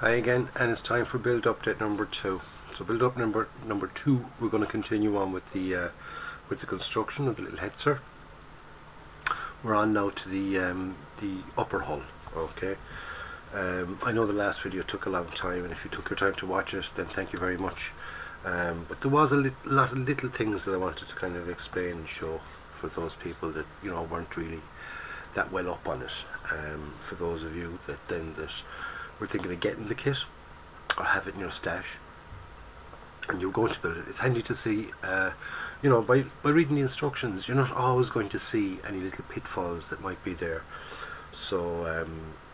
Hi again, and it's time for build update number 2. So build up number 2, we're going to continue on with the construction of the little Hetzer. We're on now to the upper hull. Okay. I know the last video took a long time, and if you took your time to watch it, then thank you very much. But there was a lot of little things that I wanted to kind of explain and show for those people that weren't really that well up on it. For those of you that were thinking of getting the kit or have it in your stash and you're going to build it, it's handy to see, by reading the instructions, you're not always going to see any little pitfalls that might be there. So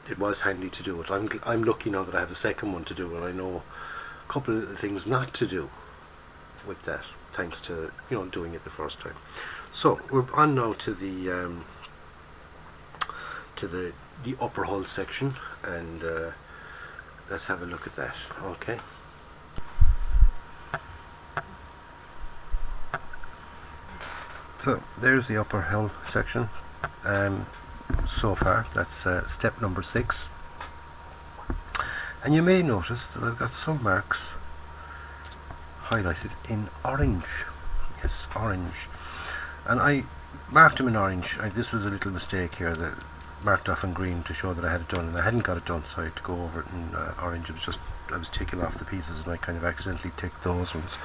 it was handy to do it. I'm lucky now that I have a second one to do, and I know a couple of little things not to do with that, thanks to doing it the first time. So we're on now to the upper hull section, and let's have a look at that. Okay. So there's the upper hull section. So far that's step number 6, and you may notice that I've got some marks highlighted in orange. Yes, orange, and I marked them in orange. This was a little mistake here, that marked off in green to show that I had it done, and I hadn't got it done, so I had to go over it in orange. It was just, I was taking off the pieces and I kind of accidentally ticked those ones.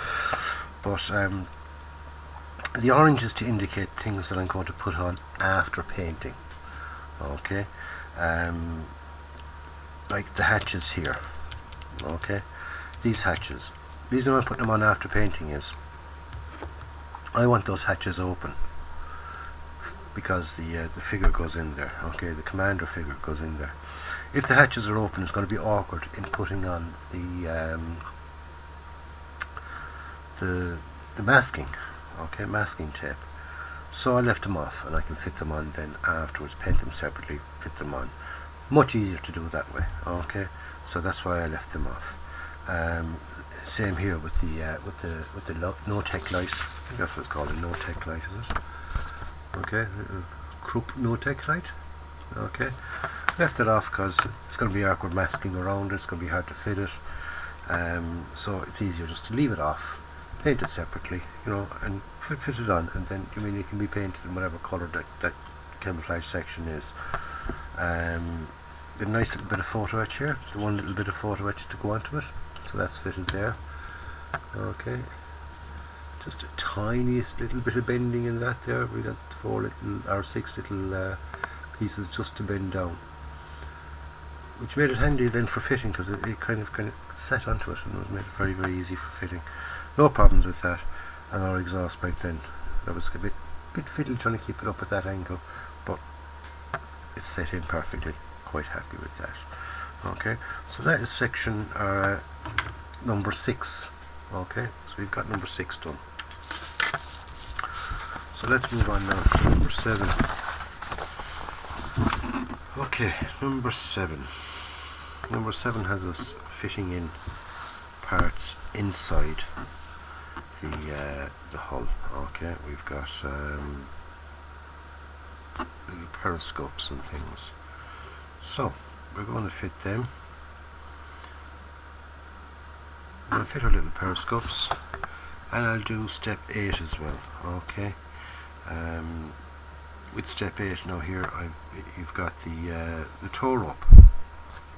But the orange is to indicate things that I'm going to put on after painting. Okay, like the hatches here. Okay, these hatches. The reason I'm putting them on after painting is I want those hatches open, because the figure goes in there. Okay, the commander figure goes in there. If the hatches are open, it's going to be awkward in putting on the masking. Okay, masking tape. So I left them off, and I can fit them on then afterwards, paint them separately, fit them on. Much easier to do that way. Okay, so that's why I left them off. Same here with the no-tech light. I think that's what it's called, a no-tech light, is it? Okay, Krupp no-tech light. Okay, left it off because it's going to be awkward masking around it. It's going to be hard to fit it. So it's easier just to leave it off, paint it separately, and fit it on, and then it can be painted in whatever colour that camouflage section is. A nice little bit of photo etch here, the one little bit of photo etch to go onto it, so that's fitted there. Okay, just a tiniest little bit of bending in that there. We got 6 little pieces just to bend down, which made it handy then for fitting, because it kind of set onto it, and it was made it very, very easy for fitting. No problems with that. And our exhaust pipe then, that was a bit fiddly trying to keep it up at that angle, but it's set in perfectly. Quite happy with that. Okay, so that is section number 6. Okay, so we've got number 6 done. So let's move on now to number 7. Okay, number 7. Number 7 has us fitting in parts inside the hull. Okay, we've got little periscopes and things, so we're going to fit them. I'm going to fit our little periscopes, and I'll do step 8 as well. Okay, with step 8 now here, you've got the tow rope.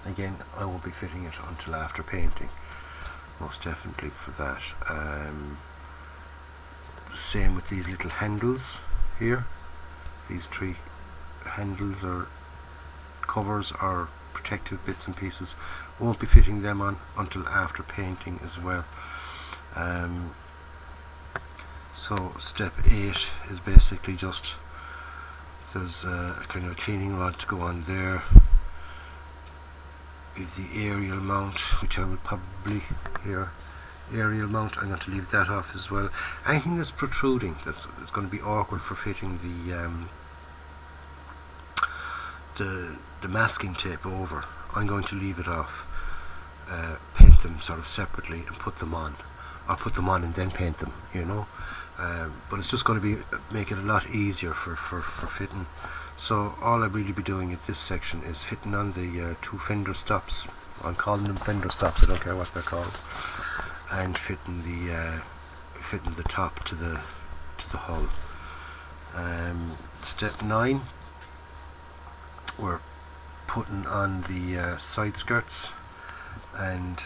Again, I won't be fitting it until after painting, most definitely for that. Same with these little handles here. These 3 handles or covers or protective bits and pieces, won't be fitting them on until after painting as well. So step 8 is basically just, there's a kind of a cleaning rod to go on there. Is the aerial mount, which I would probably here. Aerial mount, I'm going to leave that off as well. Anything that's protruding, that's going to be awkward for fitting the masking tape over, I'm going to leave it off. Paint them sort of separately and put them on, or put them on and then paint them. but it's just going to be make it a lot easier for fitting. So all I'll really be doing at this section is fitting on the two fender stops. I'm calling them fender stops, I don't care what they're called, and fitting the top to the hull. Step 9, we're putting on the side skirts and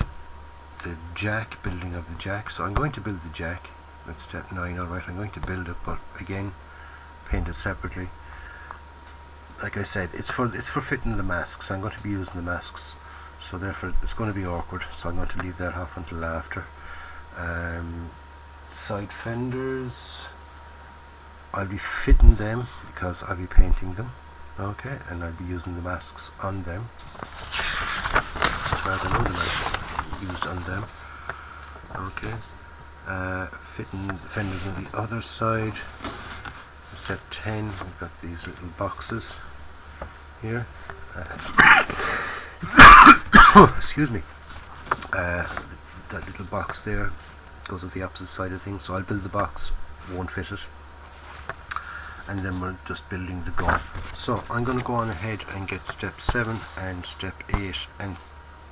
the jack, building of the jack. So I'm going to build the jack. That's step 9. Alright, I'm going to build it, but again, paint it separately. Like I said, it's for fitting the masks. I'm going to be using the masks, so therefore it's going to be awkward, so I'm going to leave that off until after. Side fenders, I'll be fitting them because I'll be painting them, okay, and I'll be using the masks on them. As far as I know, the masks used on them, okay. Fitting the fenders on the other side. Step 10, we've got these little boxes here. Excuse me. That little box there goes at the opposite side of things, so I'll build the box, won't fit it, and then we're just building the gun. So I'm going to go on ahead and get step 7 and step 8, and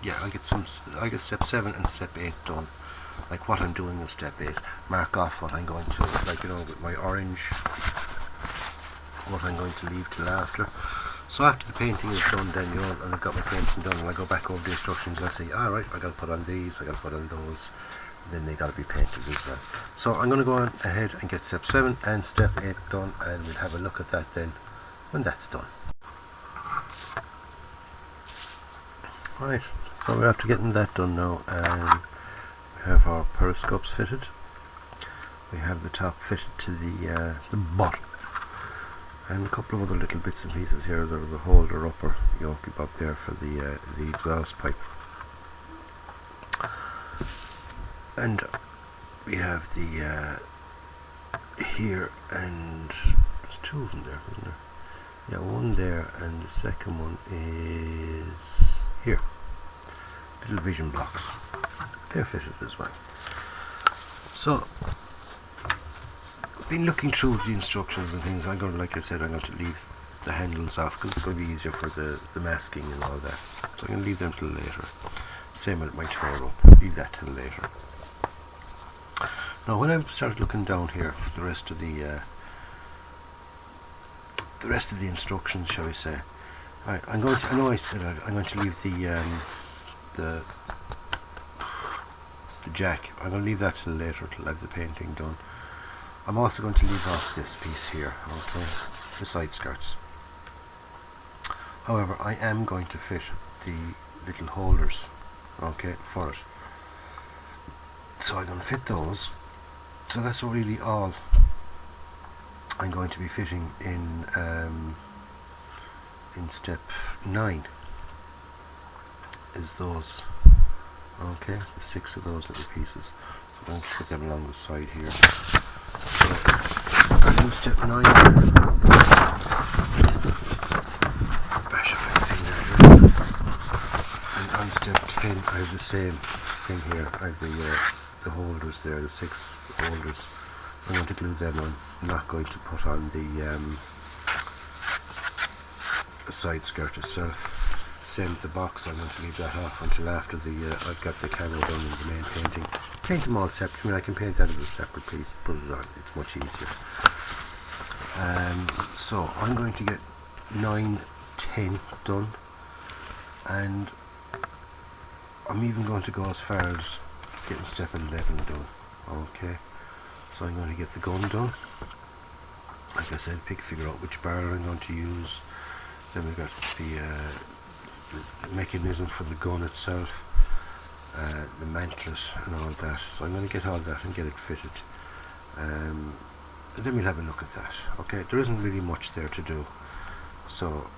yeah, I'll get step 7 and step 8 done. Like what I'm doing with step 8, mark off what I'm going to, like, you know, with my orange, what I'm going to leave till after. So after the painting is done, then, you know, and I've got my painting done, and I go back over the instructions and I say, alright, I got to put on these, I got to put on those, and then they got to be painted as well. So I'm going to go on ahead and get step 7 and step 8 done, and we'll have a look at that then when that's done. Right, so we're after getting that done now, and we have our periscopes fitted. We have the top fitted to the bottom, and a couple of other little bits and pieces here. There's a holder upper yoke up there for the exhaust pipe, and we have the here, and there's 2 of them there, isn't there? Yeah, one there, and the second one is here. Little vision blocks, they're fitted as well. So been looking through the instructions and things. I'm going to, like I said, I'm going to leave the handles off because it's going to be easier for the masking and all that. So I'm going to leave them till later. Same with my tour up, leave that till later. Now when I started looking down here for the rest of the instructions, shall we say, right, I'm going to, I know I said I'm going to leave the jack. I'm going to leave that till later, till I have the painting done. I'm also going to leave off this piece here, okay, the side skirts. However, I am going to fit the little holders, okay, for it. So I'm going to fit those. So that's really all I'm going to be fitting in step 9. Is those, okay, the 6 of those little pieces. So I'm going to put them along the side here. So I'll do step 9. Bash off anything there. And on step 10 I have the same thing here. I have the holders there, the 6 holders. I'm going to glue them on. I'm not going to put on the side skirt itself. Same with the box, I'm going to leave that off until after I've got the camo done in the main painting. Paint them all separate. I mean, I can paint that as a separate piece, put it on, it's much easier. So I'm going to get 9, 10 done, and I'm even going to go as far as getting step 11 done. Okay, so I'm going to get the gun done. Like I said, figure out which barrel I'm going to use. Then we've got the mechanism for the gun itself, the mantlet and all that. So I'm going to get all that and get it fitted, and then we'll have a look at that. Okay, there isn't really much there to do, so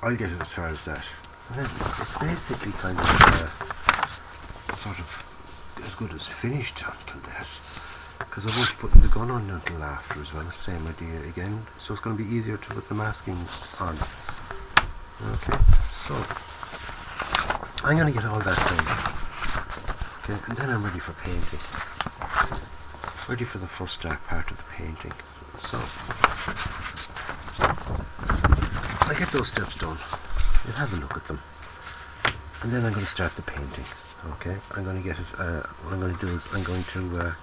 I'll get it as far as that, and then it's basically kind of sort of as good as finished until that, because I won't be putting the gun on until after as well. Same idea again, so it's going to be easier to put the masking on. Okay, so I'm going to get all that done, okay, and then I'm ready for painting. ready for the first dark part of the painting. So I'll get those steps done, you'll have a look at them, and then I'm going to start the painting. Okay, I'm going to get it, what I'm going to do is I'm going to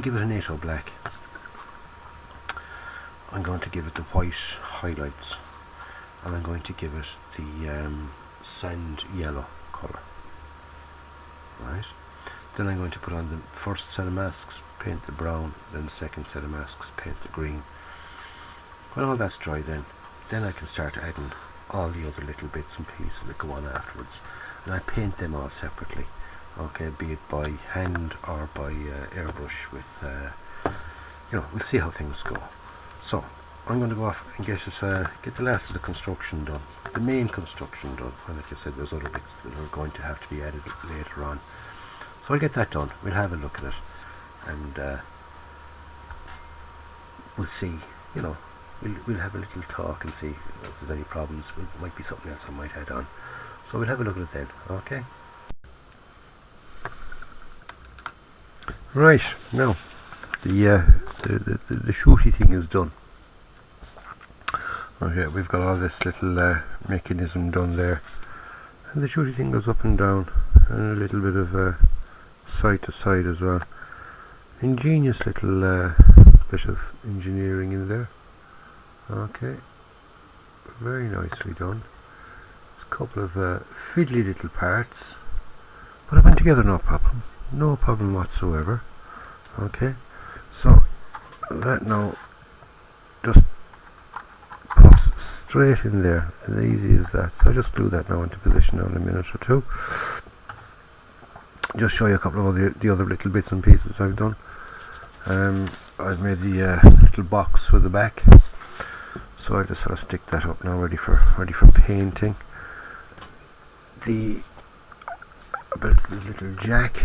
give it an 8-0 black. I'm going to give it the white highlights, and I'm going to give it the sand yellow colour. Right, then I'm going to put on the first set of masks, paint the brown, then the second set of masks, paint the green. When all that's dry, then I can start adding all the other little bits and pieces that go on afterwards, and I paint them all separately. Okay, be it by hand or by airbrush with we'll see how things go. So I'm going to go off and get the last of the construction done, the main construction done. And like I said, there's other bits that are going to have to be added later on, so I'll get that done. We'll have a look at it, and we'll see, we'll have a little talk and see if there's any problems. It might be something else I might add on, so we'll have a look at it then. Okay, right, now the shooty thing is done. Okay, we've got all this little mechanism done there, and the shooty thing goes up and down, and a little bit of side to side as well. Ingenious little bit of engineering in there. Okay, very nicely done. There's a couple of fiddly little parts, but it went together no problem whatsoever. Okay, so that now just pops straight in there, as easy as that. So I just glue that now into position now in a minute or two. Just show you a couple of the other little bits and pieces I've done. I've made the little box for the back, so I just sort of stick that up now, ready for painting. About the little jack.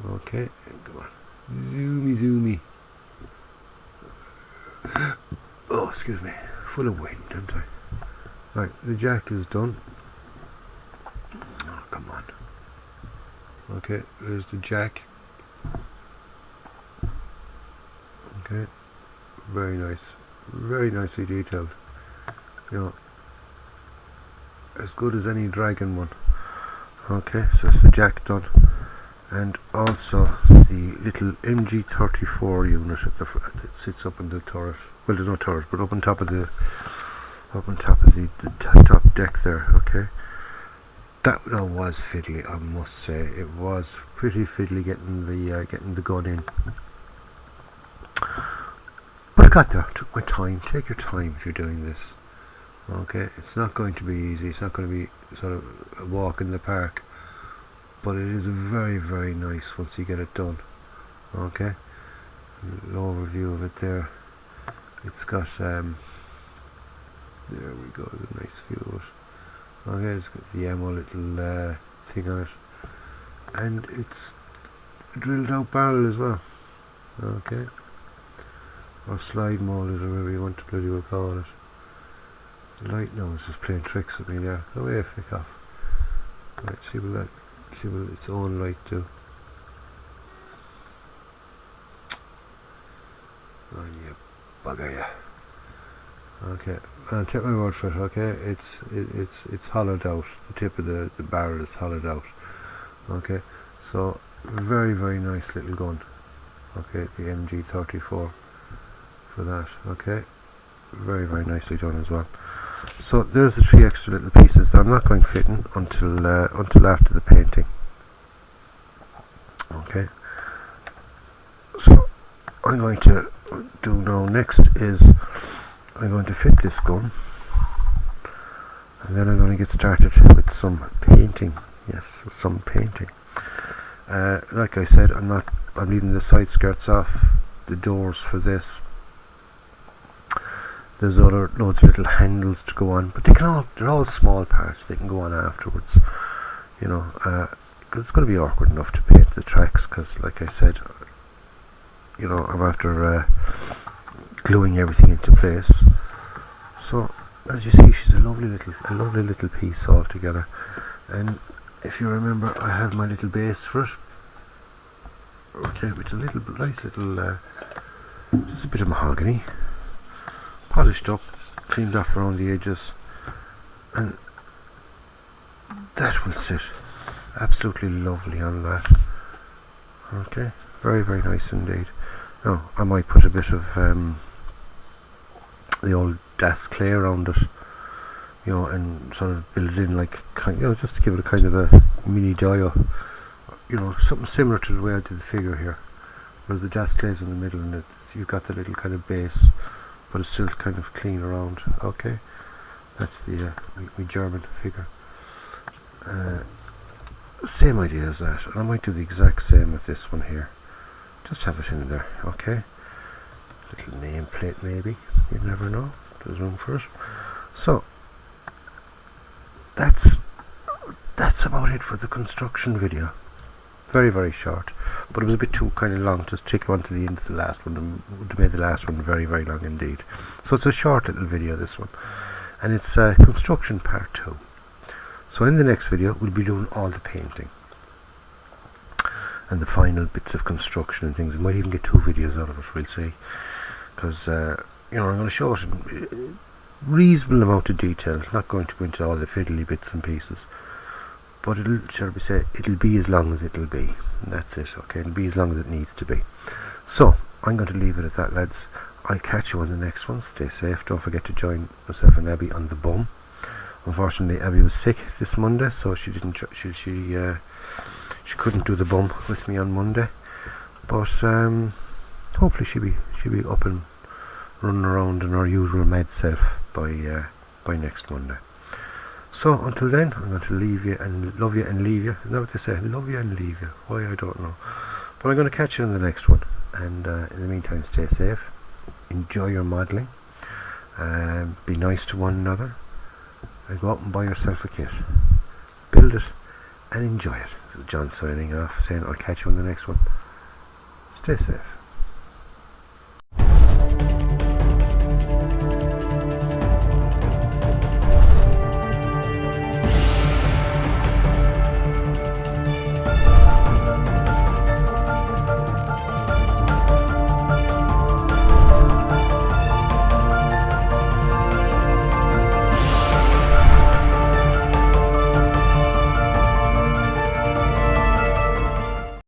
Okay, come on, zoomy. Oh, excuse me, full of wind, aren't I? Right, the jack is done. Oh, come on. Okay, there's the jack. Okay, very nice, very nicely detailed. As good as any dragon one. Okay, so it's the jack done, and also the little MG34 unit at that sits up in the turret. Well, there's no turret, but up on top of the top deck there. Okay, that was fiddly, I must say. It was pretty fiddly getting the gun in, but I got there. Took my time. Take your time if you're doing this. Okay, it's not going to be easy. It's not going to be sort of a walk in the park, but it is very, very nice once you get it done. Okay, a little overview of it there. It's got there we go, there's a nice view of it. Okay, it's got the ammo little thing on it, and it's a drilled out barrel as well. Okay, or slide molded, or whatever you want to bloody well call it. The light now is just playing tricks with me there. Go away, flick off. Right, see what its own light do. Oh, you bugger, yeah. Okay, I'll take my word for it. Okay, it's hollowed out. The tip of the barrel is hollowed out. Okay, so very, very nice little gun. Okay, the MG34 for that. Okay, very, very nicely done as well. So there's the 3 extra little pieces that I'm not going fitting until after the painting. Okay, so I'm going to do now next is I'm going to fit this gun, and then I'm going to get started with some painting. Yes, some painting. Like I said, I'm leaving the side skirts off, the doors for this. There's loads of little handles to go on, but they're all small parts. They can go on afterwards, cause it's going to be awkward enough to paint the tracks, because like I said, I'm after gluing everything into place. So as you see, she's a lovely little piece all together. And if you remember, I have my little base for it. Okay, with a little nice little just a bit of mahogany, polished up, cleaned off around the edges, and that will sit absolutely lovely on that. Okay, very, very nice indeed. Now I might put a bit of the old Das clay around it, you know, and sort of build it in like just to give it a kind of a mini dio, you know, something similar to the way I did the figure here, where the Das clay's in the middle and you've got the little kind of base, but it's still kind of clean around. Okay, that's the my German figure. Same idea as that, and I might do the exact same with this one here. Just have it in there, okay? Little nameplate maybe, you never know, there's room for it. So that's about it for the construction video. Very, very short, but it was a bit too kind of long to take on to the end of the last one, and would have made the last one very, very long indeed. So it's a short little video, this one, and it's construction part 2. So in the next video we'll be doing all the painting and the final bits of construction and things. We might even get 2 videos out of it, we'll see, because you know, I'm going to show it in reasonable amount of detail. Not going to go into all the fiddly bits and pieces, but it'll be as long as it'll be, and that's it. Okay, it'll be as long as it needs to be. So I'm going to leave it at that, lads. I'll catch you on the next one. Stay safe. Don't forget to join myself and Abby on the bum. Unfortunately, Abby was sick this Monday, so she couldn't do the bum with me on Monday. But hopefully she'll be up and running around in her usual mad self by next Monday. So until then, I'm going to leave you and love you and leave you. Is that what they say? Love you and leave you. Why, I don't know. But I'm going to catch you in the next one. And in the meantime, stay safe. Enjoy your modelling. Be nice to one another. And go out and buy yourself a kit. Build it and enjoy it. This is John signing off, saying I'll catch you on the next one. Stay safe.